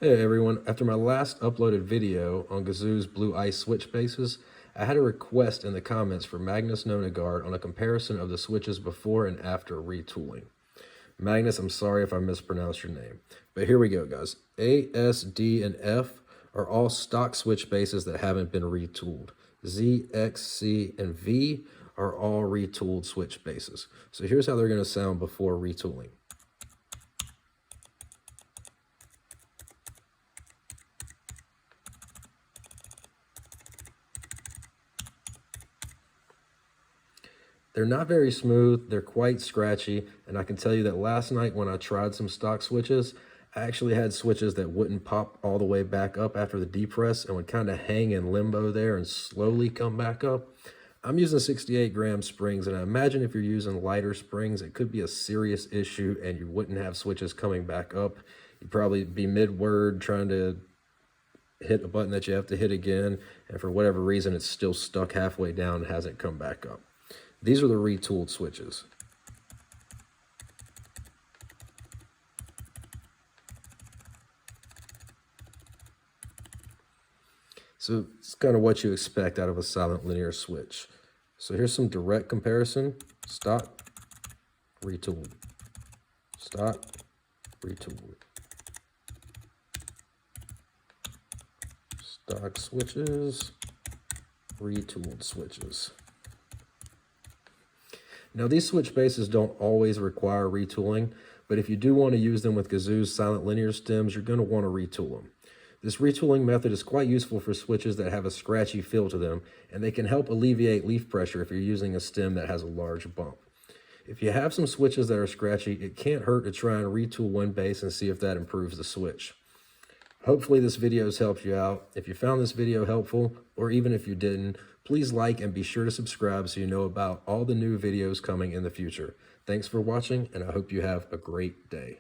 Hey everyone, after my last uploaded video on Gazzew's blue ice switch bases, I had a request in the comments for Magnus Nonegard on a comparison of the switches before and after retooling. Magnus, I'm sorry if I mispronounced your name, but here we go guys. A, S, D, and F are all stock switch bases that haven't been retooled. Z, X, C, and V are all retooled switch bases. So here's how they're going to sound before retooling. They're not very smooth, they're quite scratchy, and I can tell you that last night when I tried some stock switches, I actually had switches that wouldn't pop all the way back up after the depress and would kind of hang in limbo there and slowly come back up. I'm using 68-gram springs, and I imagine if you're using lighter springs, it could be a serious issue and you wouldn't have switches coming back up. You'd probably be mid-word trying to hit a button that you have to hit again, and for whatever reason, it's still stuck halfway down and hasn't come back up. These are the retooled switches. So it's kind of what you expect out of a silent linear switch. So here's some direct comparison. Stock, retooled. Stock, retooled. Stock switches, retooled switches. Now these switch bases don't always require retooling, but if you do want to use them with Gazzew's silent linear stems, you're going to want to retool them. This retooling method is quite useful for switches that have a scratchy feel to them, and they can help alleviate leaf pressure if you're using a stem that has a large bump. If you have some switches that are scratchy, it can't hurt to try and retool one base and see if that improves the switch. Hopefully this video has helped you out. If you found this video helpful, or even if you didn't, please like and be sure to subscribe so you know about all the new videos coming in the future. Thanks for watching, and I hope you have a great day.